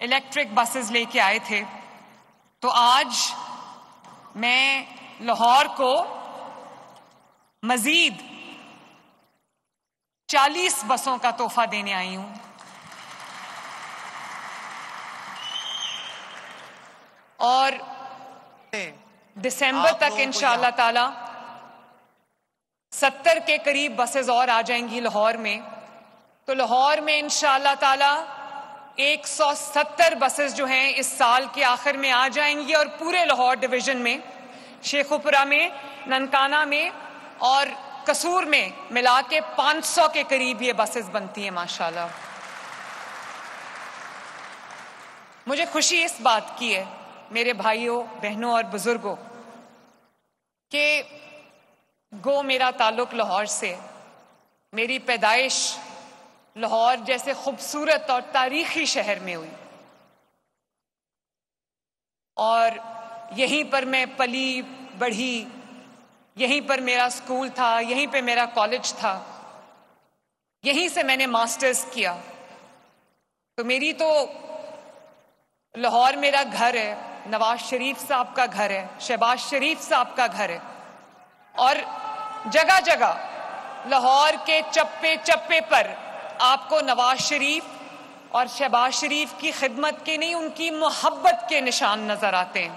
Electric buses لے کے آئے تھے، تو آج میں لاہور کو مزید 40 بسوں کا تحفہ دینے آئی ہوں، اور دسمبر تک انشاءاللہ تعالی 70 کے قریب بسز اور آ جائیں گی لاہور میں. تو لاہور میں انشاءاللہ تعالی 170 بسز جو ہیں اس سال کے آخر میں آ جائیں گی، اور پورے لاہور ڈویژن میں، شیخوپورہ میں، ننکانہ میں اور قصور میں ملا کے 500 کے قریب یہ بسز بنتی ہیں ماشاءاللہ. مجھے خوشی اس بات کی ہے میرے بھائیوں، بہنوں اور بزرگوں کہ گو میرا تعلق لاہور سے، میری پیدائش لاہور جیسے خوبصورت اور تاریخی شہر میں ہوئی، اور یہیں پر میں پلی بڑھی، یہیں پر میرا اسکول تھا، یہیں پہ میرا کالج تھا، یہیں سے میں نے ماسٹرز کیا. تو میری تو لاہور میرا گھر ہے، نواز شریف صاحب کا گھر ہے، شہباز شریف صاحب کا گھر ہے، اور جگہ جگہ لاہور کے چپے چپے پر آپ کو نواز شریف اور شہباز شریف کی خدمت کے نہیں، ان کی محبت کے نشان نظر آتے ہیں.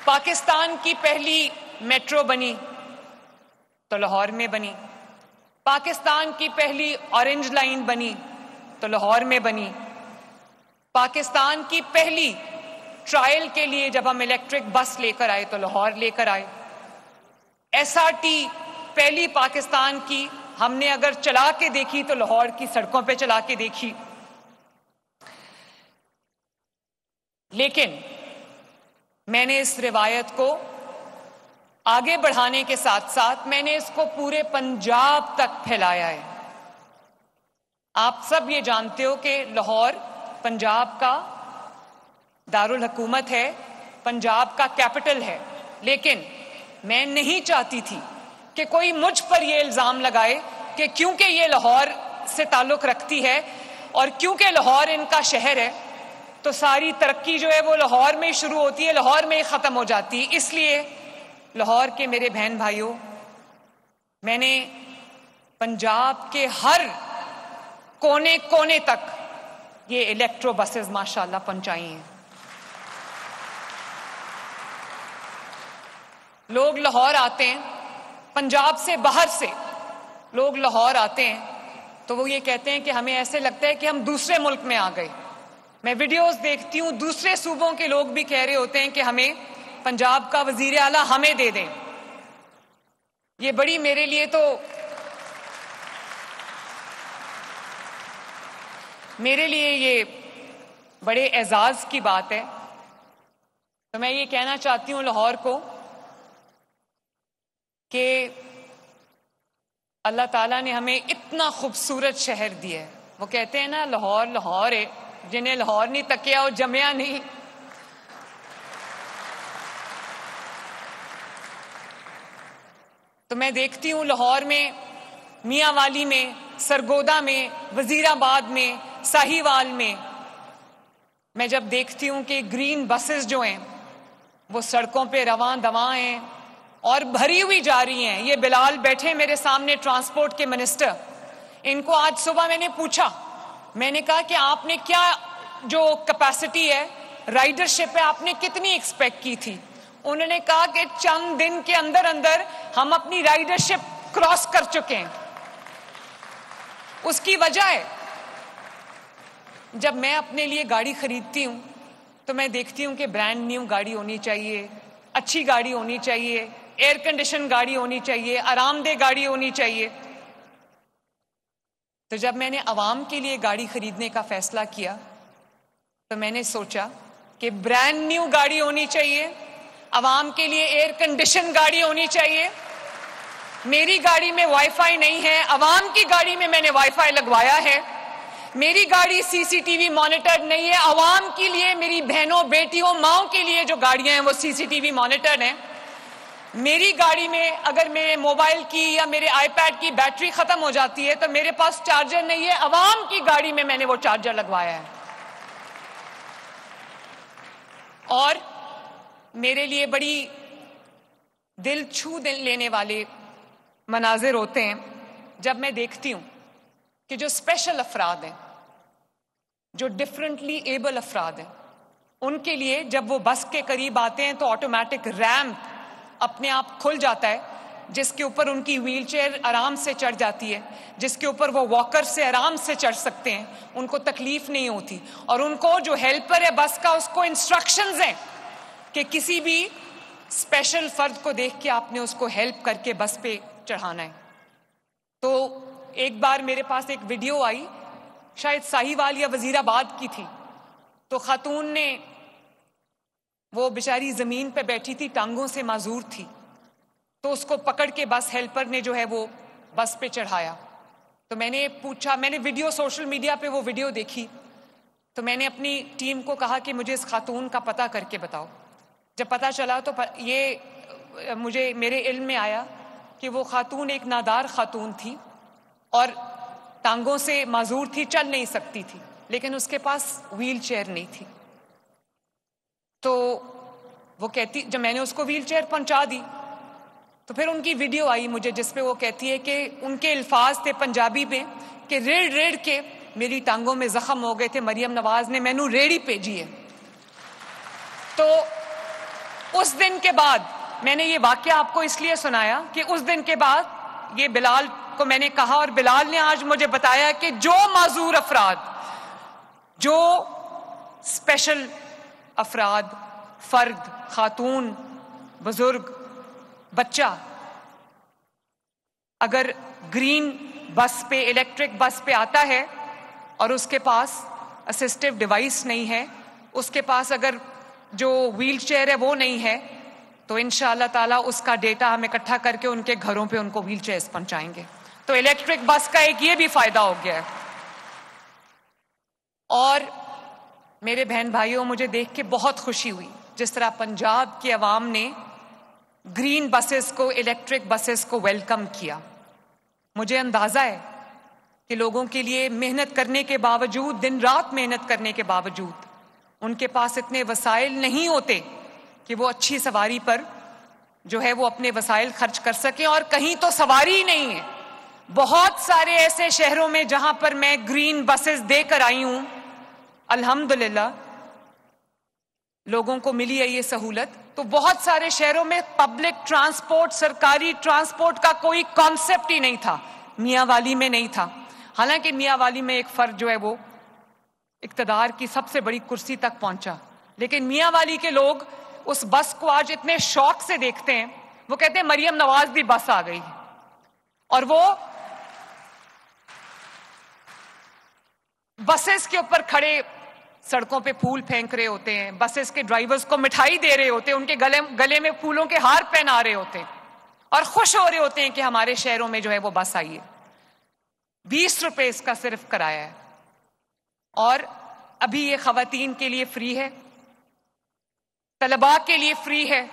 پاکستان کی پہلی میٹرو بنی تو لاہور میں بنی، پاکستان کی پہلی اورنج لائن بنی تو لاہور میں بنی، پاکستان کی پہلی ٹرائل کے لیے جب ہم الیکٹرک بس لے کر آئے تو لاہور لے کر آئے. SRT پہلی پاکستان کی ہم نے اگر چلا کے دیکھی تو لاہور کی سڑکوں پہ چلا کے دیکھی. لیکن میں نے اس روایت کو آگے بڑھانے کے ساتھ ساتھ میں نے اس کو پورے پنجاب تک پھیلایا ہے. آپ سب یہ جانتے ہو کہ لاہور پنجاب کا دارالحکومت ہے، پنجاب کا کیپٹل ہے، لیکن میں نہیں چاہتی تھی کہ کوئی مجھ پر یہ الزام لگائے کہ کیونکہ یہ لاہور سے تعلق رکھتی ہے اور کیونکہ لاہور ان کا شہر ہے تو ساری ترقی جو ہے وہ لاہور میں شروع ہوتی ہے، لاہور میں ہی ختم ہو جاتی ہے. اس لیے لاہور کے میرے بہن بھائیوں، میں نے پنجاب کے ہر کونے کونے تک یہ الیکٹرو بسز ماشاءاللہ پہنچائی ہیں. لوگ لاہور آتے ہیں، پنجاب سے باہر سے لوگ لاہور آتے ہیں تو وہ یہ کہتے ہیں کہ ہمیں ایسے لگتا ہے کہ ہم دوسرے ملک میں آ گئے. میں ویڈیوز دیکھتی ہوں، دوسرے صوبوں کے لوگ بھی کہہ رہے ہوتے ہیں کہ ہمیں پنجاب کا وزیر اعلیٰ ہمیں دے دیں. یہ بڑی میرے لیے تو یہ بڑے اعزاز کی بات ہے. تو میں یہ کہنا چاہتی ہوں لاہور کو کہ اللہ تعالیٰ نے ہمیں اتنا خوبصورت شہر دیا ہے. وہ کہتے ہیں نا لاہور لاہور ہے، جنہیں لاہور نہیں تکیا وہ جمیا نہیں. تو میں دیکھتی ہوں لاہور میں، میاں والی میں، سرگودا میں، وزیر آباد میں، ساہیوال میں جب دیکھتی ہوں کہ گرین بسز جو ہیں وہ سڑکوں پہ رواں دواں ہیں اور بھری ہوئی جا رہی ہیں. یہ بلال بیٹھے میرے سامنے، ٹرانسپورٹ کے منسٹر، ان کو آج صبح میں نے پوچھا، میں نے کہا کہ آپ نے کیا جو کیپیسٹی ہے، رائڈرشپ ہے، آپ نے کتنی ایکسپیکٹ کی تھی؟ انہوں نے کہا کہ چند دن کے اندر اندر ہم اپنی رائڈرشپ کراس کر چکے ہیں. اس کی وجہ ہے جب میں اپنے لیے گاڑی خریدتی ہوں تو میں دیکھتی ہوں کہ برانڈ نیو گاڑی ہونی چاہیے، اچھی گاڑی ہونی چاہیے، ایئر کنڈیشن گاڑی ہونی چاہیے، آرام دہ گاڑی ہونی چاہیے. تو جب میں نے عوام کے لیے گاڑی خریدنے کا فیصلہ کیا تو میں نے سوچا کہ برانڈ نیو گاڑی ہونی چاہیے، عوام کے لیے ایئر کنڈیشن گاڑی ہونی چاہیے. میری گاڑی میں وائی فائی نہیں ہے، عوام کی گاڑی میں نے وائی فائی لگوایا ہے. میری گاڑی CCTV مانیٹرڈ نہیں ہے، عوام کے لیے، میری بہنوں بیٹیوں ماؤں کے لیے جو گاڑیاں ہیں وہ CCTV مانیٹرڈ ہیں. میری گاڑی میں اگر میرے موبائل کی یا میرے آئی پیڈ کی بیٹری ختم ہو جاتی ہے تو میرے پاس چارجر نہیں ہے، عوام کی گاڑی میں نے وہ چارجر لگوایا ہے. اور میرے لیے بڑی دل چھو لینے والے مناظر ہوتے ہیں جب میں دیکھتی ہوں کہ جو اسپیشل افراد ہیں، جو ڈفرینٹلی ایبل افراد ہیں، ان کے لیے جب وہ بس کے قریب آتے ہیں تو آٹومیٹک ریمپ اپنے آپ کھل جاتا ہے، جس کے اوپر ان کی ویل چیئر آرام سے چڑھ جاتی ہے، جس کے اوپر وہ واکر سے آرام سے چڑھ سکتے ہیں، ان کو تکلیف نہیں ہوتی. اور ان کو جو ہیلپر ہے بس کا، اس کو انسٹرکشنز ہیں کہ کسی بھی اسپیشل فرد کو دیکھ کے آپ نے اس کو ہیلپ کر کے بس پہ چڑھانا ہے. تو ایک بار میرے پاس ایک ویڈیو آئی، شاید ساہیوال یا وزیر آباد کی تھی، تو خاتون نے، وہ بیچاری زمین پہ بیٹھی تھی، ٹانگوں سے معذور تھی، تو اس کو پکڑ کے بس ہیلپر نے جو ہے وہ بس پہ چڑھایا. تو میں نے پوچھا، میں نے ویڈیو سوشل میڈیا پہ وہ ویڈیو دیکھی، تو میں نے اپنی ٹیم کو کہا کہ مجھے اس خاتون کا پتہ کر کے بتاؤ. جب پتہ چلا تو یہ مجھے میرے علم میں آیا کہ وہ خاتون ایک نادار خاتون تھی اور ٹانگوں سے معذور تھی، چل نہیں سکتی تھی، لیکن اس کے پاس ویل چیئر نہیں تھی. تو وہ کہتی، جب میں نے اس کو ویل چیئر پہنچا دی تو پھر ان کی ویڈیو آئی مجھے، جس پہ وہ کہتی ہے کہ ان کے الفاظ تھے پنجابی میں کہ ریڑھ ریڑھ کے میری ٹانگوں میں زخم ہو گئے تھے، مریم نواز نے مینوں ریڑھی بھیجی ہے. تو اس دن کے بعد میں نے یہ واقعہ آپ کو اس لیے سنایا کہ اس دن کے بعد یہ بلال کو میں نے کہا، اور بلال نے آج مجھے بتایا کہ جو معذور افراد، جو اسپیشل افراد، فرد، خاتون، بزرگ، بچہ، اگر گرین بس پہ، الیکٹرک بس پہ آتا ہے اور اس کے پاس اسسٹیو ڈیوائس نہیں ہے، اس کے پاس اگر جو ویل چیئر ہے وہ نہیں ہے، تو انشاءاللہ تعالیٰ اس کا ڈیٹا ہم اکٹھا کر کے ان کے گھروں پہ ان کو ویل چیئرز پہنچائیں گے. تو الیکٹرک بس کا ایک یہ بھی فائدہ ہو گیا ہے. اور میرے بہن بھائیوں، مجھے دیکھ کے بہت خوشی ہوئی جس طرح پنجاب کی عوام نے گرین بسز کو، الیکٹرک بسز کو ویلکم کیا. مجھے اندازہ ہے کہ لوگوں کے لیے محنت کرنے کے باوجود، دن رات محنت کرنے کے باوجود، ان کے پاس اتنے وسائل نہیں ہوتے کہ وہ اچھی سواری پر جو ہے وہ اپنے وسائل خرچ کر سکیں. اور کہیں تو سواری ہی نہیں ہے. بہت سارے ایسے شہروں میں جہاں پر میں گرین بسز دے کر آئی ہوں، الحمدللہ لوگوں کو ملی ہے یہ سہولت. تو بہت سارے شہروں میں پبلک ٹرانسپورٹ، سرکاری ٹرانسپورٹ کا کوئی کانسیپٹ ہی نہیں تھا. میاں والی میں نہیں تھا. حالانکہ میاں والی میں ایک فرد جو ہے وہ اقتدار کی سب سے بڑی کرسی تک پہنچا، لیکن میاں والی کے لوگ اس بس کو آج اتنے شوق سے دیکھتے ہیں، وہ کہتے ہیں مریم نواز دی بس آ گئی. اور وہ بسز کے اوپر کھڑے سڑکوں پہ پھول پھینک رہے ہوتے ہیں، بسز کے ڈرائیورز کو مٹھائی دے رہے ہوتے ہیں، ان کے گلے میں پھولوں کے ہار پہنا رہے ہوتے ہیں، اور خوش ہو رہے ہوتے ہیں کہ ہمارے شہروں میں جو ہے وہ بس آئی ہے. 20 روپے اس کا صرف کرایہ ہے. اور ابھی یہ خواتین کے لیے فری ہے، طلباء کے لیے فری ہے،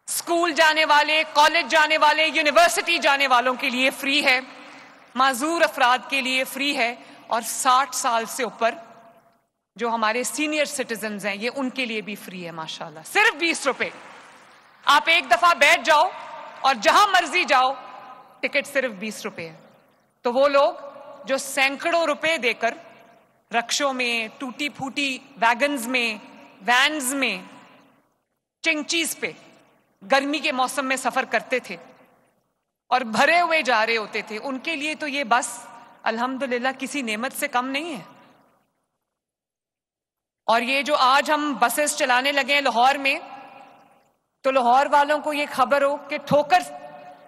اسکول جانے والے، کالج جانے والے، یونیورسٹی جانے والوں کے لیے فری ہے، معذور افراد کے لیے فری ہے، اور 60 سال سے اوپر جو ہمارے سینئر سٹیزنز ہیں، یہ ان کے لیے بھی فری ہے. ماشاءاللہ صرف 20 روپے. آپ ایک دفعہ بیٹھ جاؤ اور جہاں مرضی جاؤ، ٹکٹ صرف 20 روپے ہے. تو وہ لوگ جو سینکڑوں روپے دے کر رکشوں میں، ٹوٹی پھوٹی ویگنز میں، وینز میں، چنگچیز پہ گرمی کے موسم میں سفر کرتے تھے اور بھرے ہوئے جا رہے ہوتے تھے، ان کے لیے تو یہ بس الحمدللہ کسی نعمت سے کم نہیں ہے. اور یہ جو آج ہم بسز چلانے لگے ہیں لاہور میں، تو لاہور والوں کو یہ خبر ہو کہ ٹھوکر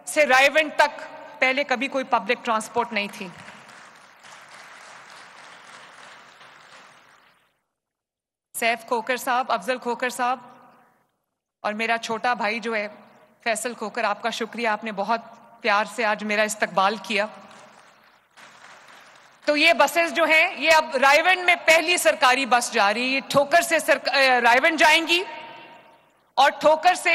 سے رائے ونڈ تک پہلے کبھی کوئی پبلک ٹرانسپورٹ نہیں تھی. سیف کھوکر صاحب، افضل کھوکر صاحب، اور میرا چھوٹا بھائی جو ہے فیصل کھوکر، آپ کا شکریہ، آپ نے بہت پیار سے آج میرا استقبال کیا. تو یہ بسز جو ہیں، یہ اب رائے ونڈ میں پہلی سرکاری بس جا رہی ہے. ٹھوکر سے رائے ونڈ جائیں گی اور ٹھوکر سے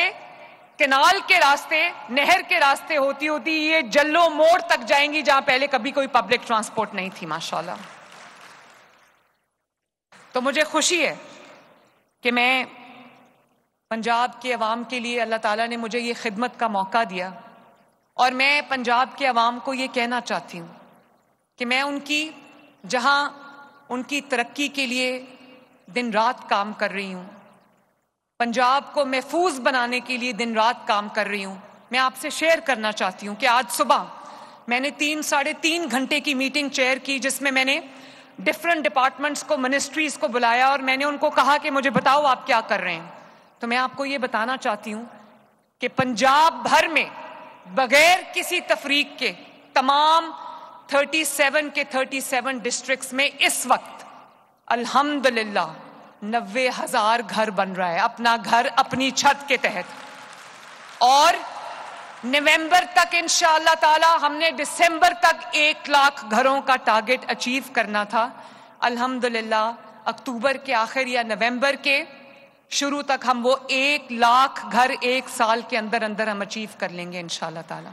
کنال کے راستے، نہر کے راستے ہوتی ہوتی یہ جلو موڑ تک جائیں گی جہاں پہلے کبھی کوئی پبلک ٹرانسپورٹ نہیں تھی ماشاءاللہ۔ تو مجھے خوشی ہے کہ میں پنجاب کے عوام کے لیے اللہ تعالیٰ نے مجھے یہ خدمت کا موقع دیا، اور میں پنجاب کے عوام کو یہ کہنا چاہتی ہوں کہ میں جہاں ان کی ترقی کے لیے دن رات کام کر رہی ہوں، پنجاب کو محفوظ بنانے کے لیے دن رات کام کر رہی ہوں، میں آپ سے شیئر کرنا چاہتی ہوں کہ آج صبح میں نے 3-3.5 گھنٹے کی میٹنگ چیئر کی، جس میں میں نے ڈفرنٹ ڈپارٹمنٹس کو، منسٹریز کو بلایا، اور میں نے ان کو کہا کہ مجھے بتاؤ آپ کیا کر رہے ہیں۔ تو میں آپ کو یہ بتانا چاہتی ہوں کہ پنجاب بھر میں بغیر کسی تفریق کے تمام 37 ڈسٹرکٹس میں اس وقت الحمدللہ 90,000 گھر بن رہا ہے، اپنا گھر اپنی چھت کے تحت، اور نومبر تک انشاءاللہ تعالی ہم نے دسمبر تک 1 لاکھ گھروں کا ٹارگٹ اچیو کرنا تھا۔ الحمدللہ اکتوبر کے آخر یا نومبر کے شروع تک ہم وہ 1 لاکھ گھر 1 سال کے اندر اندر ہم اچیو کر لیں گے انشاءاللہ تعالی۔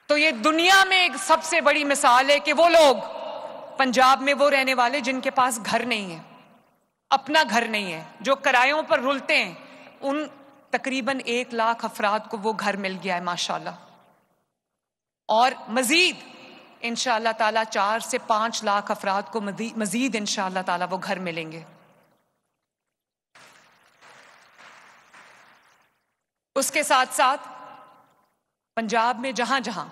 تو یہ دنیا میں ایک سب سے بڑی مثال ہے کہ وہ لوگ پنجاب میں وہ رہنے والے جن کے پاس گھر نہیں ہے، اپنا گھر نہیں ہے، جو کرایوں پر رلتے ہیں، ان تقریباً 1 لاکھ افراد کو وہ گھر مل گیا ہے ماشاءاللہ، اور مزید انشاءاللہ تعالی 4 سے 5 لاکھ افراد کو مزید انشاءاللہ تعالی وہ گھر ملیں گے۔ اس کے ساتھ ساتھ پنجاب میں جہاں جہاں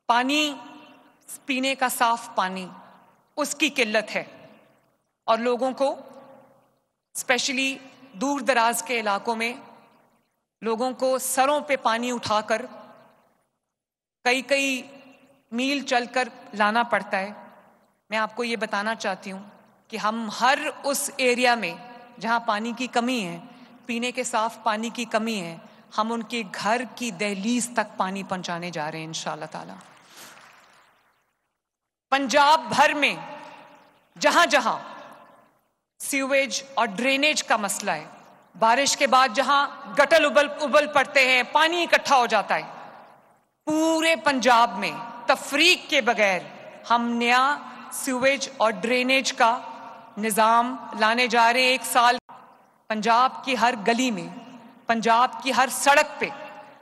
پانی، پینے کا صاف پانی، اس کی قلت ہے، اور لوگوں کو اسپیشلی دور دراز کے علاقوں میں لوگوں کو سروں پہ پانی اٹھا کر کئی میل چل کر لانا پڑتا ہے۔ میں آپ کو یہ بتانا چاہتی ہوں کہ ہم ہر اس ایریا میں جہاں پانی کی کمی ہے، پینے کے صاف پانی کی کمی ہے، ہم ان کے گھر کی دہلیز تک پانی پہنچانے جا رہے ہیں انشاءاللہ تعالی۔ پنجاب بھر میں جہاں جہاں سیویج اور ڈرینیج کا مسئلہ ہے، بارش کے بعد جہاں گٹل ابل پڑتے ہیں، پانی اکٹھا ہو جاتا ہے، پورے پنجاب میں تفریق کے بغیر ہم نیا سیویج اور ڈرینیج کا نظام لانے جا رہے ہیں۔ 1 سال پنجاب کی ہر گلی میں، پنجاب کی ہر سڑک پہ،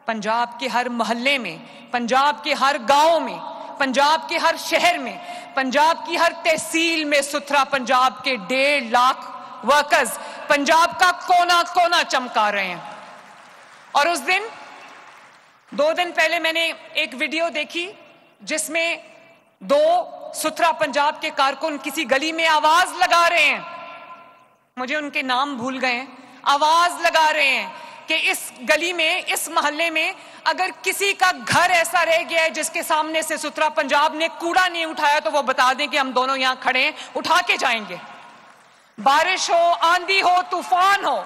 پنجاب کے ہر محلے میں، پنجاب کے ہر گاؤں میں، پنجاب کے ہر شہر میں، پنجاب کی ہر تحصیل میں ستھرا پنجاب کے 1.5 لاکھ ورکرز پنجاب کا کونا کونا چمکا رہے ہیں۔ اور اس دن 2 دن پہلے میں نے ایک ویڈیو دیکھی جس میں 2 ستھرا پنجاب کے کارکن کسی گلی میں آواز لگا رہے ہیں، مجھے ان کے نام بھول گئے ہیں، آواز لگا رہے ہیں کہ اس گلی میں، اس محلے میں اگر کسی کا گھر ایسا رہ گیا ہے جس کے سامنے سے ستھرا پنجاب نے کوڑا نہیں اٹھایا تو وہ بتا دیں کہ ہم دونوں یہاں کھڑے ہیں، اٹھا کے جائیں گے۔ بارش ہو، آندھی ہو، طوفان ہو،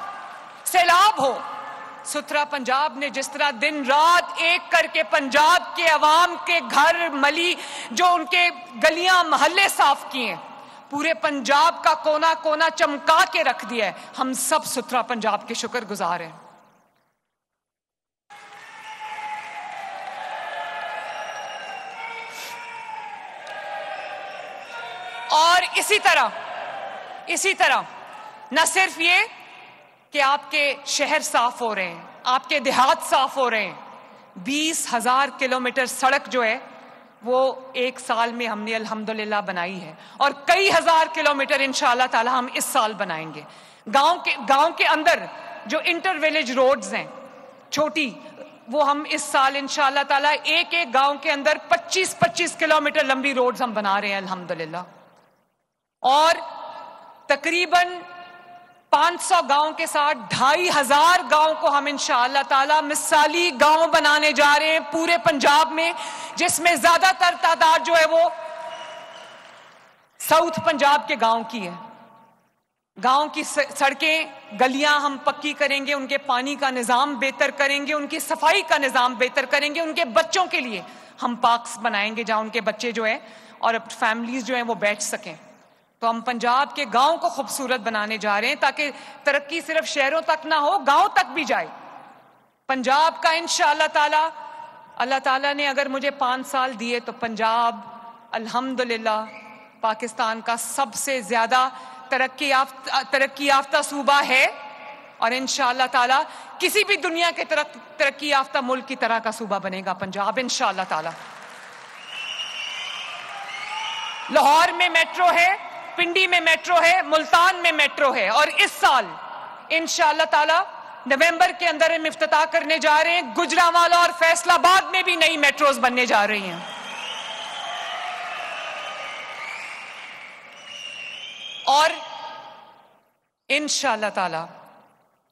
سیلاب ہو، ستھرا پنجاب نے جس طرح دن رات ایک کر کے پنجاب کے عوام کے گھر ملی، جو ان کے گلیاں محلے صاف کیے ہیں، پورے پنجاب کا کونا کونا چمکا کے رکھ دیا ہے، ہم سب ستھرا پنجاب کے شکر گزار ہیں۔ اور اسی طرح نہ صرف یہ کہ آپ کے شہر صاف ہو رہے ہیں، آپ کے دیہات صاف ہو رہے ہیں، 20,000 کلومیٹر سڑک جو ہے وہ 1 سال میں ہم نے الحمدللہ بنائی ہے، اور کئی ہزار کلومیٹر انشاءاللہ تعالی ہم اس سال بنائیں گے۔ گاؤں کے اندر جو انٹر ویلیج روڈز ہیں چھوٹی، وہ ہم اس سال انشاءاللہ تعالی ایک گاؤں کے اندر 25 کلومیٹر لمبی روڈز ہم بنا رہے ہیں الحمدللہ، اور تقریباً 500 گاؤں کے ساتھ 2,500 گاؤں کو ہم انشاءاللہ تعالی مثالی گاؤں بنانے جا رہے ہیں پورے پنجاب میں، جس میں زیادہ تر تعداد جو ہے وہ ساؤتھ پنجاب کے گاؤں کی ہے۔ گاؤں کی سڑکیں، گلیاں ہم پکی کریں گے، ان کے پانی کا نظام بہتر کریں گے، ان کی صفائی کا نظام بہتر کریں گے، ان کے بچوں کے لیے ہم پارکس بنائیں گے جہاں ان کے بچے جو ہیں اور فیملیز جو ہیں وہ بیٹھ سکیں۔ تو ہم پنجاب کے گاؤں کو خوبصورت بنانے جا رہے ہیں تاکہ ترقی صرف شہروں تک نہ ہو، گاؤں تک بھی جائے۔ پنجاب کا انشاءاللہ تعالی، اللہ تعالیٰ نے اگر مجھے 5 سال دیے تو پنجاب الحمدللہ پاکستان کا سب سے زیادہ ترقی یافتہ صوبہ ہے، اور انشاءاللہ تعالیٰ کسی بھی دنیا کے ترقی یافتہ ملک کی طرح کا صوبہ بنے گا پنجاب انشاءاللہ تعالیٰ۔ لاہور میں میٹرو ہے، پنڈی میں میٹرو ہے، ملتان میں میٹرو ہے، اور اس سال انشاءاللہ تعالیٰ نومبر کے اندر ہم افتتاح کرنے جا رہے ہیں گجرانوالہ اور فیصل آباد میں بھی نئی میٹروز بننے جا رہی ہیں۔ اور انشاءاللہ تعالیٰ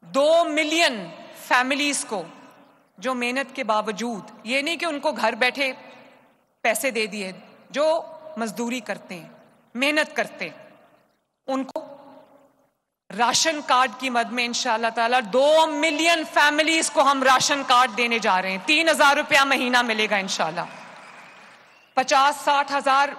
2 ملین فیملیز کو جو محنت کے باوجود، یہ نہیں کہ ان کو گھر بیٹھے پیسے دے دیے، جو مزدوری کرتے ہیں، محنت کرتے، ان کو راشن کارڈ کی مد میں انشاءاللہ تعالیٰ 2 ملین فیملیز کو ہم راشن کارڈ دینے جا رہے ہیں۔ 3,000 روپیہ مہینہ ملے گا انشاءاللہ۔ 50-60 ہزار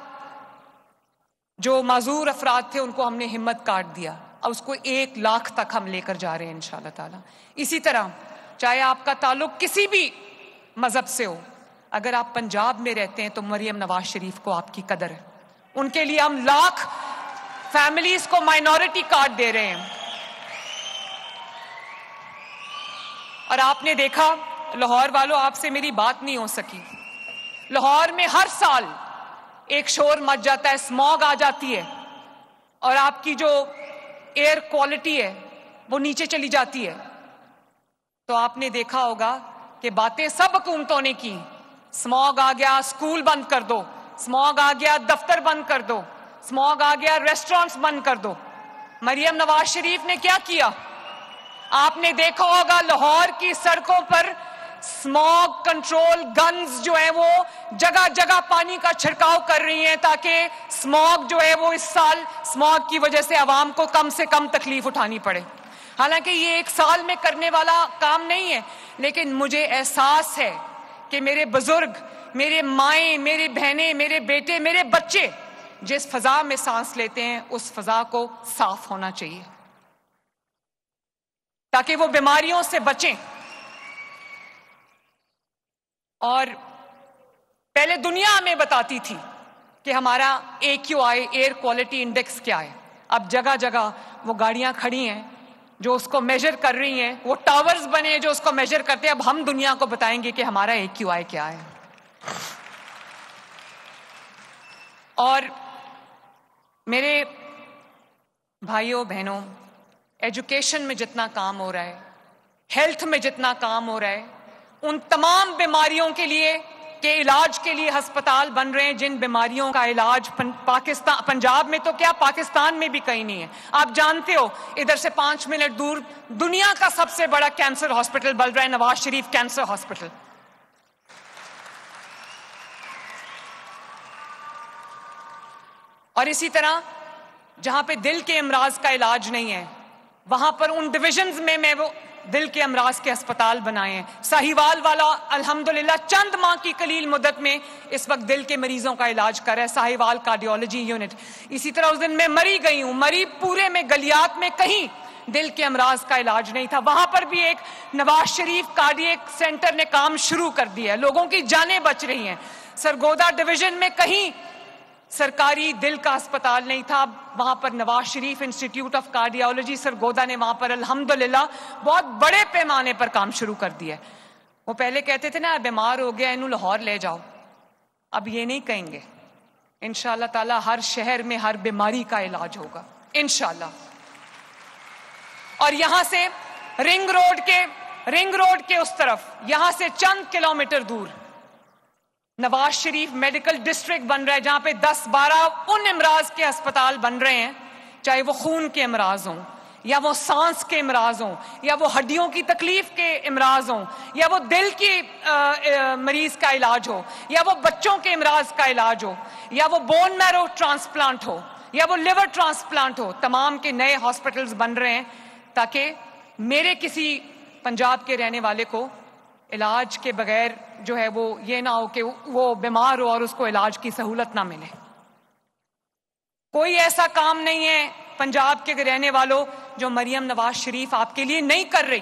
جو معذور افراد تھے ان کو ہم نے ہمت کارڈ دیا، اور اس کو 1 لاکھ تک ہم لے کر جا رہے ہیں انشاءاللہ تعالیٰ۔ اسی طرح چاہے آپ کا تعلق کسی بھی مذہب سے ہو، اگر آپ پنجاب میں رہتے ہیں تو مریم نواز شریف کو آپ کی قدر ہے، ان کے لیے ہم لاکھ فیملیز کو مائنورٹی کارڈ دے رہے ہیں۔ اور آپ نے دیکھا لاہور والوں، آپ سے میری بات نہیں ہو سکی، لاہور میں ہر سال ایک شور مچ جاتا ہے، اسموگ آ جاتی ہے، اور آپ کی جو ایئر کوالٹی ہے وہ نیچے چلی جاتی ہے۔ تو آپ نے دیکھا ہوگا کہ باتیں سب حکومتوں نے کی، اسموگ آ گیا اسکول بند کر دو، اسموگ آ گیا دفتر بند کر دو، اسموگ آ گیا ریسٹورنٹس بند کر دو۔ مریم نواز شریف نے کیا کیا؟ آپ نے دیکھا ہوگا لاہور کی سڑکوں پر اسموگ کنٹرول گنز جو ہیں وہ جگہ جگہ پانی کا چھڑکاؤ کر رہی ہیں، تاکہ اسموگ جو ہے وہ اس سال اسموگ کی وجہ سے عوام کو کم سے کم تکلیف اٹھانی پڑے۔ حالانکہ یہ 1 سال میں کرنے والا کام نہیں ہے، لیکن مجھے احساس ہے کہ میرے بزرگ، میرے مائیں، میری بہنیں، میرے بیٹے، میرے بچے جس فضا میں سانس لیتے ہیں اس فضا کو صاف ہونا چاہیے تاکہ وہ بیماریوں سے بچیں۔ اور پہلے دنیا ہمیں بتاتی تھی کہ ہمارا AQI ایئر کوالٹی انڈیکس کیا ہے، اب جگہ جگہ وہ گاڑیاں کھڑی ہیں جو اس کو میجر کر رہی ہیں، وہ ٹاورز بنے ہیں جو اس کو میجر کرتے ہیں۔ اب ہم دنیا کو بتائیں گے کہ ہمارا AQI کیا ہے۔ اور میرے بھائیوں بہنوں، ایجوکیشن میں جتنا کام ہو رہا ہے، ہیلتھ میں جتنا کام ہو رہا ہے، ان تمام بیماریوں کے لیے کے علاج کے لیے ہسپتال بن رہے ہیں، جن بیماریوں کا علاج پنجاب میں تو کیا پاکستان میں بھی کہیں نہیں ہے۔ آپ جانتے ہو ادھر سے 5 منٹ دور دنیا کا سب سے بڑا کینسر ہاسپٹل بن رہا ہے، نواز شریف کینسر ہاسپٹل۔ اور اسی طرح جہاں پہ دل کے امراض کا علاج نہیں ہے، وہاں پر ان ڈویژنز میں وہ دل کے امراض کے ہسپتال بنائے ہیں۔ ساہیوال والا الحمدللہ چند ماہ کی قلیل مدت میں اس وقت دل کے مریضوں کا علاج کر رہا ہے، ساہیوال کارڈیولوجی یونٹ۔ اسی طرح اس دن میں مری گئی ہوں، مری پورے میں گلیات میں کہیں دل کے امراض کا علاج نہیں تھا، وہاں پر بھی ایک نواز شریف کارڈیک سینٹر نے کام شروع کر دیا ہے، لوگوں کی جانیں بچ رہی ہیں۔ سرگودا ڈویژن میں کہیں سرکاری دل کا ہسپتال نہیں تھا، وہاں پر Nawaz Sharif institute of cardiology Sargodha نے وہاں پر الحمدللہ بہت بڑے پیمانے پر کام شروع کر دیا ہے۔ وہ پہلے کہتے تھے نا بیمار ہو گیا انہوں لاہور لے جاؤ، اب یہ نہیں کہیں گے، انشاءاللہ تعالی ہر شہر میں ہر بیماری کا علاج ہوگا انشاءاللہ۔ اور یہاں سے رنگ روڈ کے اس طرف، یہاں سے چند کلومیٹر دور نواز شریف میڈیکل ڈسٹرکٹ بن رہا ہے، جہاں پہ 10-12 ان امراض کے ہسپتال بن رہے ہیں، چاہے وہ خون کے امراض ہوں، یا وہ سانس کے امراض ہوں، یا وہ ہڈیوں کی تکلیف کے امراض ہوں، یا وہ دل کی مریض کا علاج ہو، یا وہ بچوں کے امراض کا علاج ہو، یا وہ بون میرو ٹرانسپلانٹ ہو، یا وہ لیور ٹرانسپلانٹ ہو، تمام کے نئے ہاسپٹلز بن رہے ہیں تاکہ میرے کسی پنجاب کے رہنے والے کو علاج کے بغیر جو ہے وہ یہ نہ ہو کہ وہ بیمار ہو اور اس کو علاج کی سہولت نہ ملے۔ کوئی ایسا کام نہیں ہے پنجاب کے رہنے والوں جو مریم نواز شریف آپ کے لیے نہیں کر رہی۔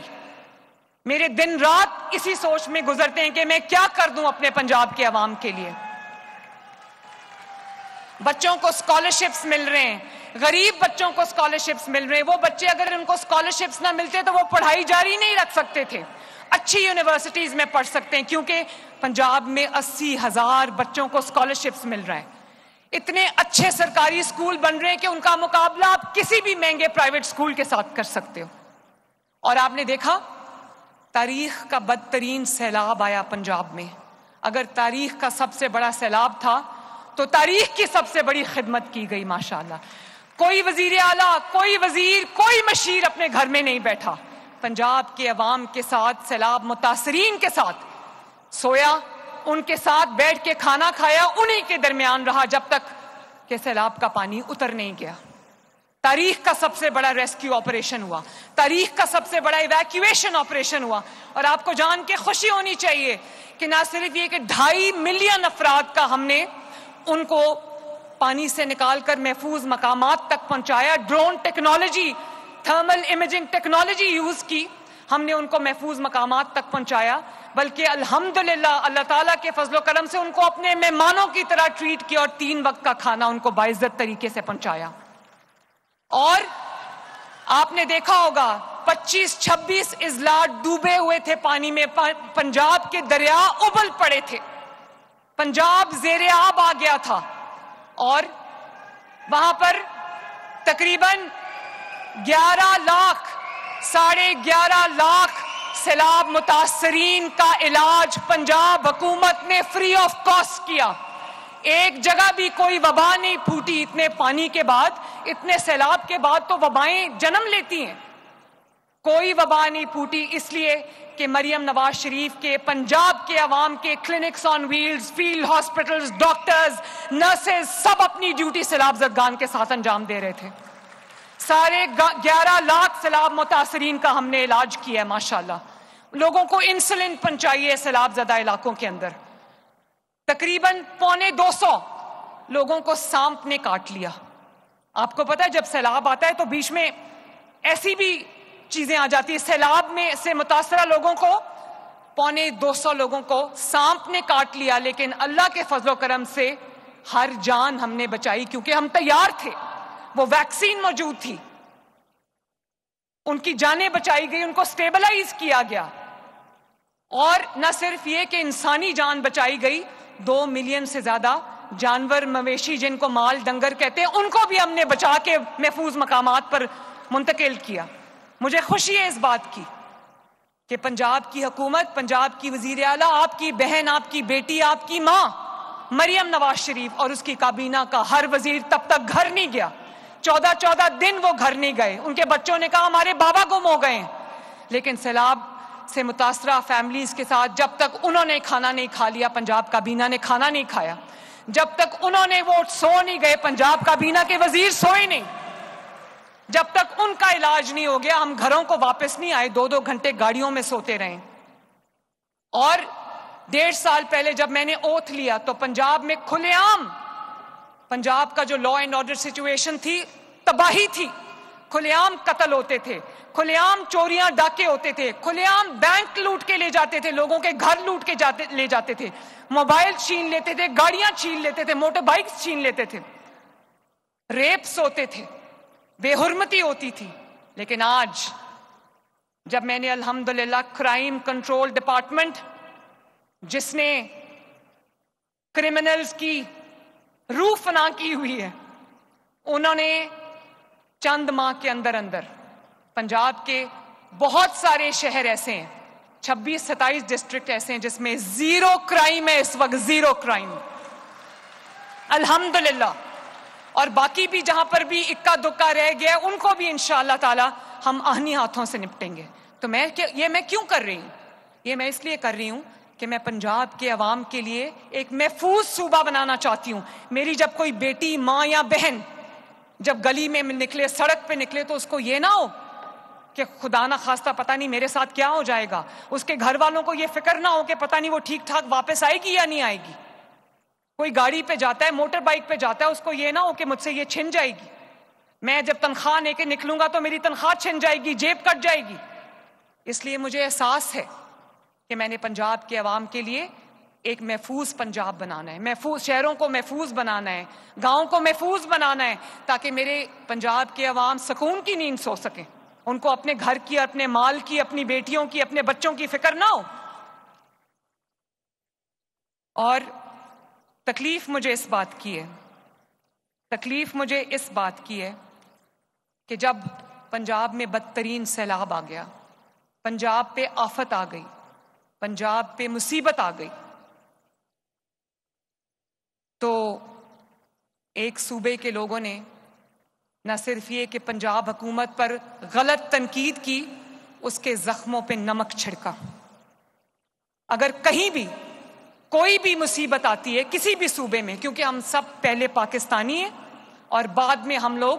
میرے دن رات اسی سوچ میں گزرتے ہیں کہ میں کیا کر دوں اپنے پنجاب کے عوام کے لیے. بچوں کو اسکالرشپس مل رہے ہیں, غریب بچوں کو اسکالرشپس مل رہے ہیں. وہ بچے اگر ان کو اسکالرشپس نہ ملتے تو وہ پڑھائی جاری نہیں رکھ سکتے تھے, اچھی یونیورسٹیز میں پڑھ سکتے ہیں, کیونکہ پنجاب میں 80,000 بچوں کو اسکالرشپس مل رہے ہیں. اتنے اچھے سرکاری اسکول بن رہے ہیں کہ ان کا مقابلہ آپ کسی بھی مہنگے پرائیویٹ اسکول کے ساتھ کر سکتے ہو. اور آپ نے دیکھا تاریخ کا بدترین سیلاب آیا پنجاب میں. اگر تاریخ کا سب سے بڑا سیلاب تھا تو تاریخ کی سب سے بڑی خدمت کی گئی ماشاءاللہ. کوئی وزیر اعلیٰ, کوئی وزیر, کوئی مشیر اپنے گھر میں نہیں بیٹھا, پنجاب کے عوام کے ساتھ, سیلاب متاثرین کے ساتھ سویا, ان کے ساتھ بیٹھ کے کھانا کھایا, انہی کے درمیان رہا جب تک کہ سیلاب کا پانی اتر نہیں گیا. تاریخ کا سب سے بڑا ریسکیو آپریشن ہوا, تاریخ کا سب سے بڑا ایویکویشن آپریشن ہوا. اور آپ کو جان کے خوشی ہونی چاہیے کہ نہ صرف یہ کہ 2.5 ملین افراد کا ہم نے ان کو پانی سے نکال کر محفوظ مقامات تک پہنچایا, drone technology, thermal imaging technology use کی, ہم نے ان کو محفوظ مقامات تک پہنچایا, بلکہ الحمدللہ اللہ تعالیٰ کے فضل و کرم سے ان کو اپنے مہمانوں کی طرح ٹریٹ کیا اور 3 وقت کا کھانا ان کو باعزت طریقے سے پہنچایا. اور آپ نے دیکھا ہوگا 25-26 اضلاع ڈوبے ہوئے تھے پانی میں, پنجاب کے دریا ابل پڑے تھے, پنجاب زیر آب آ گیا تھا, اور وہاں پر تقریباً 11 لاکھ 11.5 لاکھ سیلاب متاثرین کا علاج پنجاب حکومت نے فری آف کاسٹ کیا. ایک جگہ بھی کوئی وبا نہیں پھوٹی. اتنے پانی کے بعد, اتنے سیلاب کے بعد تو وبائیں جنم لیتی ہیں, کوئی وبا نہیں پھوٹی, اس لیے کہ مریم نواز شریف کے, پنجاب کے عوام کے clinics on wheels, field hospitals, doctors, nurses سب اپنی ڈیوٹی سیلاب زدگان کے ساتھ انجام دے رہے تھے. سارے 11 لاکھ سیلاب متاثرین کا ہم نے علاج کیا ہے ماشاءاللہ. لوگوں کو انسولین پہنچائیے سیلاب زدہ علاقوں کے اندر. تقریباً 250 لوگوں کو سانپ نے کاٹ لیا. آپ کو پتا ہے جب سیلاب آتا ہے تو بیچ میں ایسی بھی چیزیں آ جاتی ہیں. سیلاب میں سے متاثرہ لوگوں کو 250 لوگوں کو سانپ نے کاٹ لیا, لیکن اللہ کے فضل و کرم سے ہر جان ہم نے بچائی, کیونکہ ہم تیار تھے, وہ ویکسین موجود تھی, ان کی جانیں بچائی گئی, ان کو سٹیبلائز کیا گیا. اور نہ صرف یہ کہ انسانی جان بچائی گئی, 2 ملین سے زیادہ جانور مویشی جن کو مال ڈنگر کہتے ہیں ان کو بھی ہم نے بچا کے محفوظ مقامات پر منتقل کیا. مجھے خوشی ہے اس بات کی کہ پنجاب کی حکومت, پنجاب کی وزیر اعلیٰ, آپ کی بہن, آپ کی بیٹی, آپ کی ماں مریم نواز شریف اور اس کی کابینہ کا ہر وزیر تب تک گھر نہیں گیا. 14 دن وہ گھر نہیں گئے. ان کے بچوں نے کہا ہمارے بابا گم ہو گئے ہیں, لیکن سیلاب سے متاثرہ فیملیز کے ساتھ جب تک انہوں نے کھانا نہیں کھا لیا, پنجاب کابینہ نے کھانا نہیں کھایا, جب تک انہوں نے وہ سو نہیں گئے, پنجاب کابینہ کے وزیر سوئے نہیں, جب تک ان کا علاج نہیں ہو گیا, ہم گھروں کو واپس نہیں آئے, 2 گھنٹے گاڑیوں میں سوتے رہے. اور 1.5 سال پہلے جب میں نے اوتھ لیا تو پنجاب میں کھلے عام, پنجاب کا جو لا اینڈ آرڈر سچویشن تھی تباہی تھی, کھلے عام قتل ہوتے تھے, کھلے عام چوریاں ڈاکے ہوتے تھے, کھلے عام بینک لوٹ کے لے جاتے تھے, لوگوں کے گھر لوٹ کے لے جاتے تھے, موبائل چھین لیتے تھے, گاڑیاں چھین لیتے تھے, موٹر بائکس چھین لیتے تھے, ریپس ہوتے تھے, بے حرمتی ہوتی تھی. لیکن آج جب میں نے الحمدللہ کرائم کنٹرول ڈپارٹمنٹ, جس نے کرمنلز کی روح فنا کی ہوئی ہے, انہوں نے چند ماہ کے اندر پنجاب کے بہت سارے شہر ایسے ہیں, 26-27 ڈسٹرکٹ ایسے ہیں جس میں 0 کرائم ہے اس وقت, 0 کرائم الحمدللہ. اور باقی بھی جہاں پر بھی اکا دکا رہ گیا ان کو بھی انشاءاللہ تعالی ہم آہنی ہاتھوں سے نپٹیں گے. تو میں کیوں کر رہی ہوں؟ یہ میں اس لیے کر رہی ہوں کہ میں پنجاب کے عوام کے لیے ایک محفوظ صوبہ بنانا چاہتی ہوں. میری جب کوئی بیٹی, ماں یا بہن جب گلی میں نکلے, سڑک پہ نکلے, تو اس کو یہ نہ ہو کہ خدا نہ خواستہ پتہ نہیں میرے ساتھ کیا ہو جائے گا. اس کے گھر والوں کو یہ فکر نہ ہو کہ پتہ نہیں وہ ٹھیک ٹھاک واپس آئے گی یا نہیں آئے گی. کوئی گاڑی پہ جاتا ہے, موٹر بائک پہ جاتا ہے, اس کو یہ نہ ہو کہ مجھ سے یہ چھن جائے گی, میں جب تنخواہ لے کے نکلوں گا تو میری تنخواہ چھن جائے گی, جیب کٹ جائے گی. اس لیے مجھے احساس ہے کہ میں نے پنجاب کے عوام کے لیے ایک محفوظ پنجاب بنانا ہے، محفوظ شہروں کو محفوظ بنانا ہے، گاؤں کو محفوظ بنانا ہے، تاکہ میرے پنجاب کے عوام سکون کی نیند سو سکیں، ان کو اپنے گھر کی، اپنے مال کی، اپنی بیٹیوں کی، اپنے بچوں کی فکر نہ ہو۔ اور تکلیف مجھے اس بات کی ہے، تکلیف مجھے اس بات کی ہے کہ جب پنجاب میں بدترین سیلاب آ گیا، پنجاب پہ آفت آ گئی، پنجاب پہ مصیبت آ گئی، تو ایک صوبے کے لوگوں نے نہ صرف یہ کہ پنجاب حکومت پر غلط تنقید کی، اس کے زخموں پہ نمک چھڑکا۔ اگر کہیں بھی کوئی بھی مصیبت آتی ہے کسی بھی صوبے میں، کیونکہ ہم سب پہلے پاکستانی ہیں اور بعد میں ہم لوگ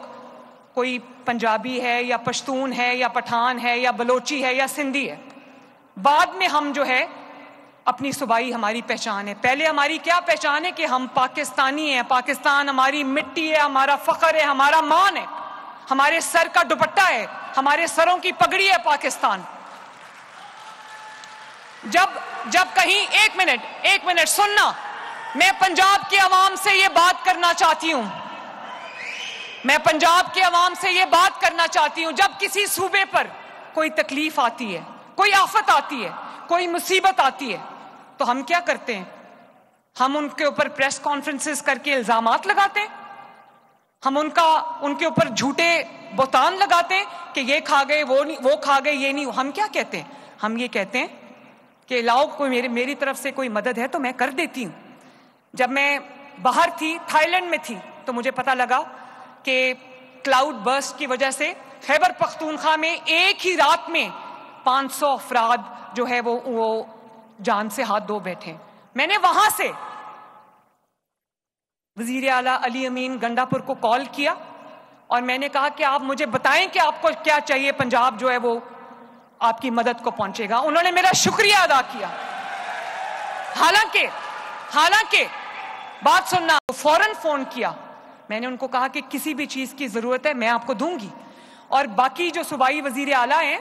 کوئی پنجابی ہے یا پشتون ہے یا پٹھان ہے یا بلوچی ہے یا سندھی ہے، بعد میں ہم جو ہے اپنی صوبائی ہماری پہچان ہے۔ پہلے ہماری کیا پہچان ہے کہ ہم پاکستانی ہیں، پاکستان ہماری مٹی ہے، ہمارا فخر ہے، ہمارا مان ہے، ہمارے سر کا دوپٹہ ہے، ہمارے سروں کی پگڑی ہے پاکستان۔ جب کہیں ایک منٹ سننا، میں پنجاب کے عوام سے یہ بات کرنا چاہتی ہوں، میں پنجاب کے عوام سے یہ بات کرنا چاہتی ہوں، جب کسی صوبے پر کوئی تکلیف آتی ہے، کوئی آفت آتی ہے، کوئی مصیبت آتی ہے، تو ہم کیا کرتے ہیں؟ ہم ان کے اوپر پریس کانفرنسز کر کے الزامات لگاتے ہیں، ہم ان کے اوپر جھوٹے بہتان لگاتے ہیں کہ یہ کھا گئے، وہ کھا گئے، یہ نہیں۔ ہم کیا کہتے ہیں؟ ہم یہ کہتے ہیں کہ لاؤ کوئی میری طرف سے کوئی مدد ہے تو میں کر دیتی ہوں۔ جب میں باہر تھی، تھائی لینڈ میں تھی، تو مجھے پتہ لگا کہ کلاؤڈ برسٹ کی وجہ سے خیبر پختونخوا میں ایک ہی رات میں 500 افراد جو ہے وہ جان سے ہاتھ دھو بیٹھے۔ میں نے وہاں سے وزیر اعلیٰ علی امین گنڈا پور کو کال کیا اور میں نے کہا کہ آپ مجھے بتائیں کہ آپ کو کیا چاہیے، پنجاب جو ہے وہ آپ کی مدد کو پہنچے گا۔ انہوں نے میرا شکریہ ادا کیا، حالانکہ بات سننا، فوراً فون کیا، میں نے ان کو کہا کہ کسی بھی چیز کی ضرورت ہے میں آپ کو دوں گی۔ اور باقی جو صوبائی وزیر اعلیٰ ہیں،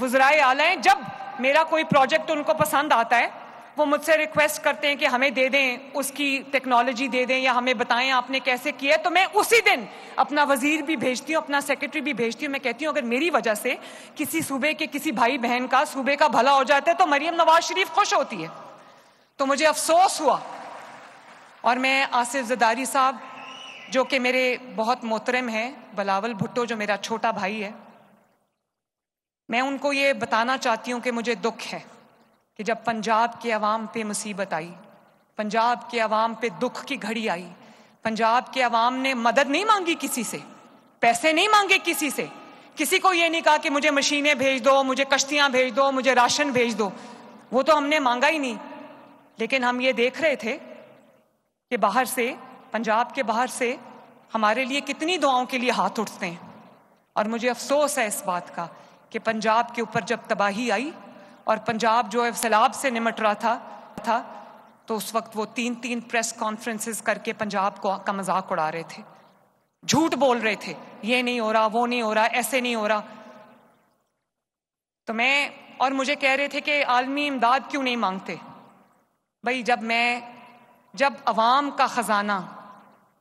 وزرائے اعلیٰ ہیں، جب میرا کوئی پروجیکٹ ان کو پسند آتا ہے وہ مجھ سے ریکویسٹ کرتے ہیں کہ ہمیں دے دیں، اس کی ٹیکنالوجی دے دیں یا ہمیں بتائیں آپ نے کیسے کیا ہے، تو میں اسی دن اپنا وزیر بھی بھیجتی ہوں، اپنا سیکرٹری بھی بھیجتی ہوں۔ میں کہتی ہوں اگر میری وجہ سے کسی صوبے کے کسی بھائی بہن کا، صوبے کا بھلا ہو جاتا ہے تو مریم نواز شریف خوش ہوتی ہے۔ تو مجھے افسوس ہوا، اور میں آصف زرداری صاحب جو کہ میرے بہت محترم ہیں، بلاول بھٹو جو میرا چھوٹا بھائی ہے، میں ان کو یہ بتانا چاہتی ہوں کہ مجھے دکھ ہے کہ جب پنجاب کے عوام پہ مصیبت آئی، پنجاب کے عوام پہ دکھ کی گھڑی آئی، پنجاب کے عوام نے مدد نہیں مانگی کسی سے، پیسے نہیں مانگے کسی سے، کسی کو یہ نہیں کہا کہ مجھے مشینیں بھیج دو، مجھے کشتیاں بھیج دو، مجھے راشن بھیج دو، وہ تو ہم نے مانگا ہی نہیں۔ لیکن ہم یہ دیکھ رہے تھے کہ باہر سے، پنجاب کے باہر سے ہمارے لیے کتنی دعاؤں کے لیے ہاتھ اٹھتے ہیں، اور مجھے افسوس ہے اس بات کا کہ پنجاب کے اوپر جب تباہی آئی اور پنجاب جو ہے سیلاب سے نمٹ رہا تھا تو اس وقت وہ 3 پریس کانفرنسز کر کے پنجاب کا مذاق اڑا رہے تھے، جھوٹ بول رہے تھے، یہ نہیں ہو رہا، وہ نہیں ہو رہا، ایسے نہیں ہو رہا۔ تو اور مجھے کہہ رہے تھے کہ عالمی امداد کیوں نہیں مانگتے؟ بھائی جب عوام کا خزانہ،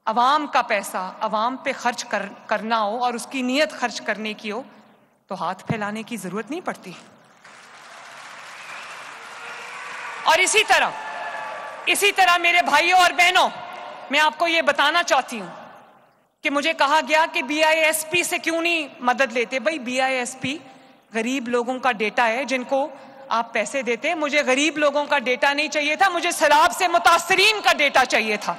عوام کا پیسہ عوام پہ خرچ کرنا ہو اور اس کی نیت خرچ کرنے کی ہو تو ہاتھ پھیلانے کی ضرورت نہیں پڑتی۔ اور اسی طرح میرے بھائیوں اور بہنوں، میں آپ کو یہ بتانا چاہتی ہوں کہ مجھے کہا گیا کہ BISP سے کیوں نہیں مدد لیتے۔ بھائی BISP غریب لوگوں کا ڈیٹا ہے جن کو آپ پیسے دیتے، مجھے غریب لوگوں کا ڈیٹا نہیں چاہیے تھا، مجھے سیلاب سے متاثرین کا ڈیٹا چاہیے تھا،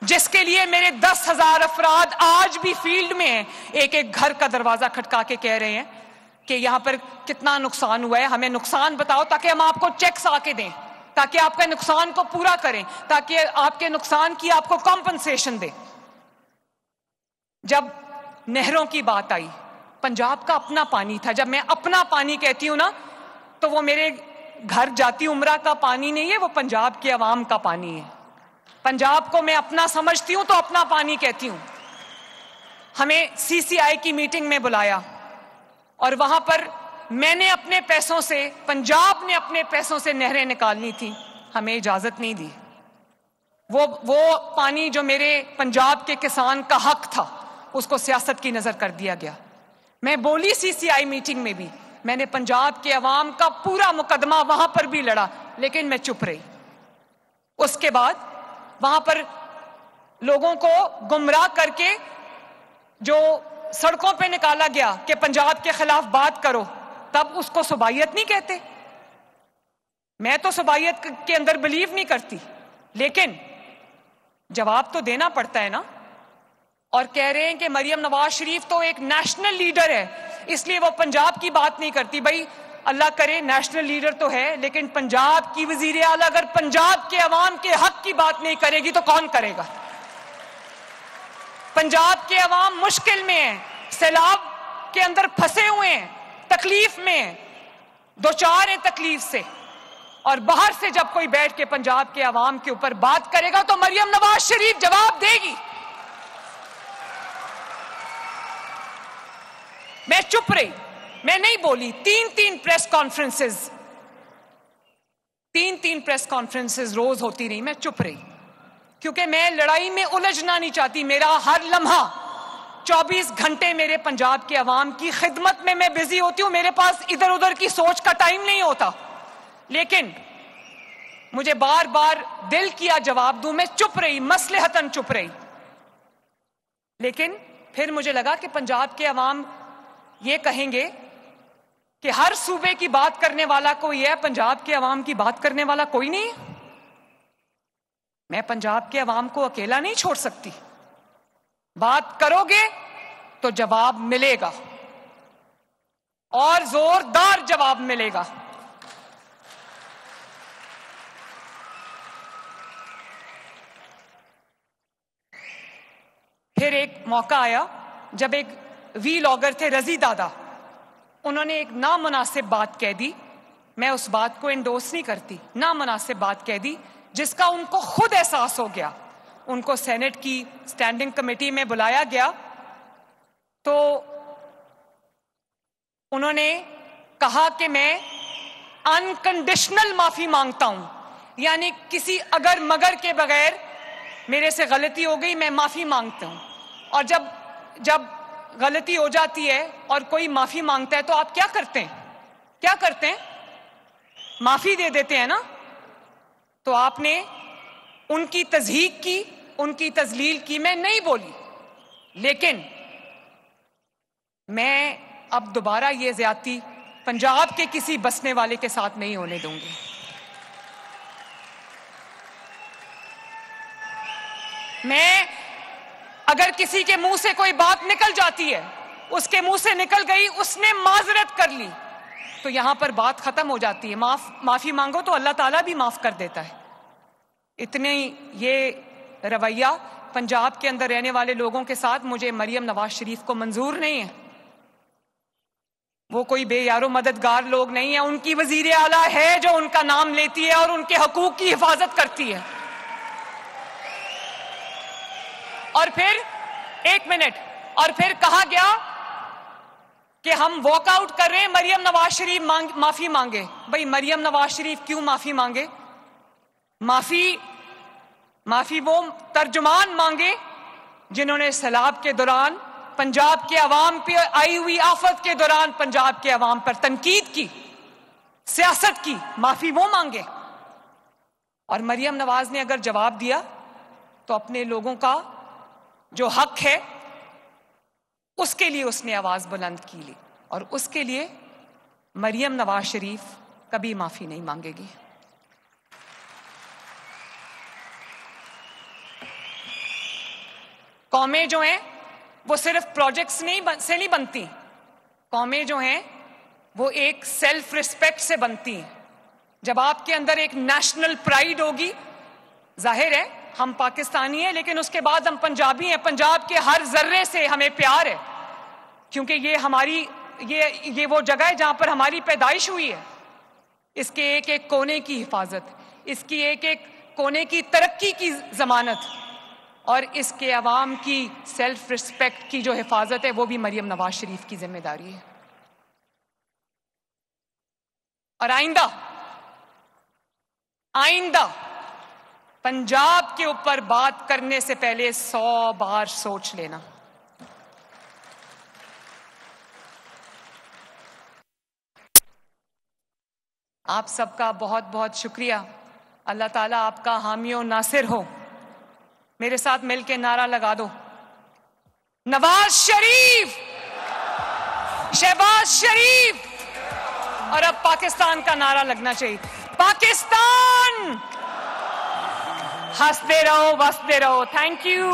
جس کے لیے میرے 10,000 افراد آج بھی فیلڈ میں ہیں، ایک ایک گھر کا دروازہ کھٹکا کے کہہ رہے ہیں کہ یہاں پر کتنا نقصان ہوا ہے، ہمیں نقصان بتاؤ تاکہ ہم آپ کو چیکس آ کے دیں، تاکہ آپ کے نقصان کو پورا کریں، تاکہ آپ کے نقصان کی آپ کو کمپنسیشن دیں۔ جب نہروں کی بات آئی، پنجاب کا اپنا پانی تھا، جب میں اپنا پانی کہتی ہوں نا تو وہ میرے گھر جاتی عمرہ کا پانی نہیں ہے، وہ پنجاب کے عوام کا پانی ہے۔ پنجاب کو میں اپنا سمجھتی ہوں تو اپنا پانی کہتی ہوں۔ ہمیں CCI کی میٹنگ میں بلایا اور وہاں پر میں نے اپنے پیسوں سے، پنجاب نے اپنے پیسوں سے نہریں نکالنی تھی، ہمیں اجازت نہیں دی. وہ پانی جو میرے پنجاب کے کسان کا حق تھا اس کو سیاست کی نظر کر دیا گیا. میں بولی CCI میٹنگ میں بھی، میں نے پنجاب کے عوام کا پورا مقدمہ وہاں پر بھی لڑا، لیکن میں چپ رہی. اس کے بعد وہاں پر لوگوں کو گمراہ کر کے جو سڑکوں پہ نکالا گیا کہ پنجاب کے خلاف بات کرو، تب اس کو صوبائیت نہیں کہتے. میں تو صوبائیت کے اندر بلیو نہیں کرتی، لیکن جواب تو دینا پڑتا ہے نا. اور کہہ رہے ہیں کہ مریم نواز شریف تو ایک نیشنل لیڈر ہے اس لیے وہ پنجاب کی بات نہیں کرتی. بھائی اللہ کرے نیشنل لیڈر تو ہے، لیکن پنجاب کی وزیر اعلیٰ اگر پنجاب کے عوام کے حق کی بات نہیں کرے گی تو کون کرے گا؟ پنجاب کے عوام مشکل میں ہیں، سیلاب کے اندر پھنسے ہوئے ہیں، تکلیف میں ہیں، دوچار ہیں تکلیف سے. اور باہر سے جب کوئی بیٹھ کے پنجاب کے عوام کے اوپر بات کرے گا تو مریم نواز شریف جواب دے گی. میں چپ رہی، میں نہیں بولی. تین پریس کانفرنسز روز ہوتی رہی، میں چپ رہی کیونکہ میں لڑائی میں الجھنا نہیں چاہتی. میرا ہر لمحہ 24 گھنٹے میرے پنجاب کے عوام کی خدمت میں بزی ہوتی ہوں. میرے پاس ادھر ادھر کی سوچ کا ٹائم نہیں ہوتا، لیکن مجھے بار بار دل کیا جواب دوں. میں چپ رہی، مصلحتاً چپ رہی. لیکن پھر مجھے لگا کہ پنجاب کے عوام یہ کہیں گے کہ ہر صوبے کی بات کرنے والا کوئی ہے، پنجاب کے عوام کی بات کرنے والا کوئی نہیں. میں پنجاب کے عوام کو اکیلا نہیں چھوڑ سکتی. بات کرو گے تو جواب ملے گا، اور زوردار جواب ملے گا. پھر ایک موقع آیا جب ایک ویلاگر تھے رضی دادا، انہوں نے ایک نامناسب بات کہہ دی. میں اس بات کو انڈورس نہیں کرتی. نامناسب بات کہہ دی جس کا ان کو خود احساس ہو گیا. ان کو سینٹ کی اسٹینڈنگ کمیٹی میں بلایا گیا تو انہوں نے کہا کہ میں انکنڈیشنل معافی مانگتا ہوں، یعنی کسی اگر مگر کے بغیر میرے سے غلطی ہو گئی، میں معافی مانگتا ہوں. اور جب غلطی ہو جاتی ہے اور کوئی معافی مانگتا ہے تو آپ کیا کرتے ہیں؟ معافی دے دیتے ہیں نا. تو آپ نے ان کی تضحیق کی، ان کی تذلیل کی. میں نہیں بولی، لیکن میں اب دوبارہ یہ زیادتی پنجاب کے کسی بسنے والے کے ساتھ نہیں ہونے دوں گی. میں اگر کسی کے منہ سے کوئی بات نکل جاتی ہے، اس کے منہ سے نکل گئی، اس نے معذرت کر لی تو یہاں پر بات ختم ہو جاتی ہے. معافی مانگو تو اللہ تعالیٰ بھی معاف کر دیتا ہے. اتنے یہ رویہ پنجاب کے اندر رہنے والے لوگوں کے ساتھ مجھے مریم نواز شریف کو منظور نہیں ہے. وہ کوئی بے یار و مددگار لوگ نہیں ہیں. ان کی وزیر اعلیٰ ہے جو ان کا نام لیتی ہے اور ان کے حقوق کی حفاظت کرتی ہے. اور پھر ایک منٹ، اور پھر کہا گیا کہ ہم واک آؤٹ کر رہے ہیں، مریم نواز شریف معافی مانگے. بھئی مریم نواز شریف کیوں معافی مانگے؟ معافی وہ ترجمان مانگے جنہوں نے سیلاب کے دوران پنجاب کے عوام پہ آئی ہوئی آفت کے دوران پنجاب کے عوام پر تنقید کی، سیاست کی. معافی وہ مانگے. اور مریم نواز نے اگر جواب دیا تو اپنے لوگوں کا جو حق ہے اس کے لیے اس نے آواز بلند کی لی، اور اس کے لیے مریم نواز شریف کبھی معافی نہیں مانگے گی. قومیں جو ہیں وہ صرف پروجیکٹس سے نہیں بنتی. قومیں جو ہیں وہ ایک سیلف ریسپیکٹ سے بنتی ہیں. جب آپ کے اندر ایک نیشنل پرائیڈ ہوگی، ظاہر ہے ہم پاکستانی ہیں لیکن اس کے بعد ہم پنجابی ہیں. پنجاب کے ہر ذرے سے ہمیں پیار ہے کیونکہ یہ وہ جگہ ہے جہاں پر ہماری پیدائش ہوئی ہے. اس کے ایک ایک کونے کی حفاظت، اس کی ایک ایک کونے کی ترقی کی ضمانت، اور اس کے عوام کی سیلف رسپیکٹ کی جو حفاظت ہے وہ بھی مریم نواز شریف کی ذمہ داری ہے. اور آئندہ پنجاب کے اوپر بات کرنے سے پہلے 100 بار سوچ لینا. آپ سب کا بہت بہت شکریہ. اللہ تعالیٰ آپ کا حامی و ناصر ہو. میرے ساتھ مل کے نعرہ لگا دو: نواز شریف، شہباز شریف. اور اب پاکستان کا نعرہ لگنا چاہیے: پاکستان. ہنستے رہو، بستے رہو. Thank you.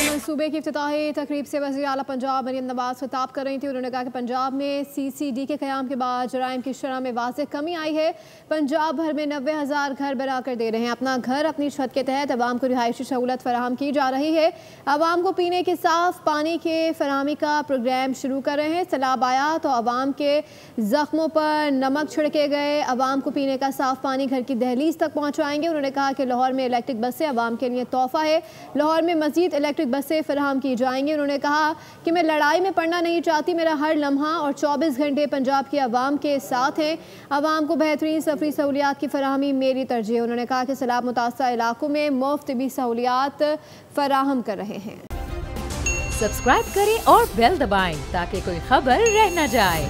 منصوبے کی افتتاحی تقریب سے وزیر اعلیٰ پنجاب مریم نواز خطاب کر رہی تھی. انہوں نے کہا کہ پنجاب میں CCD کے قیام کے بعد جرائم کی شرح میں واضح کمی آئی ہے. پنجاب بھر میں 90,000 گھر بنا کر دے رہے ہیں. اپنا گھر اپنی چھت کے تحت عوام کو رہائشی سہولت فراہم کی جا رہی ہے. عوام کو پینے کے صاف پانی کے فراہمی کا پروگرام شروع کر رہے ہیں. سیلاب آیا تو عوام کے زخموں پر نمک چھڑکے گئے. عوام کو پینے کا صاف پانی گھر کی دہلیز تک پہنچائیں گے. انہوں نے کہا کہ لاہور میں الیکٹرک بسیں عوام کے لیے تحفہ ہے. لاہور میں مزید الیکٹرک بسیں فراہم کی جائیں گی. انہوں نے کہا کہ میں لڑائی میں پڑنا نہیں چاہتی. میرا ہر لمحہ اور 24 گھنٹے پنجاب کی عوام کے ساتھ ہیں. عوام کو بہترین سفری سہولیات کی فراہمی میری ترجیح ہے. انہوں نے کہا کہ سیلاب متاثرہ علاقوں میں مفت طبی سہولیات فراہم کر رہے ہیں. سبسکرائب کریں اور بیل دبائیں تاکہ کوئی خبر رہ نہ جائے.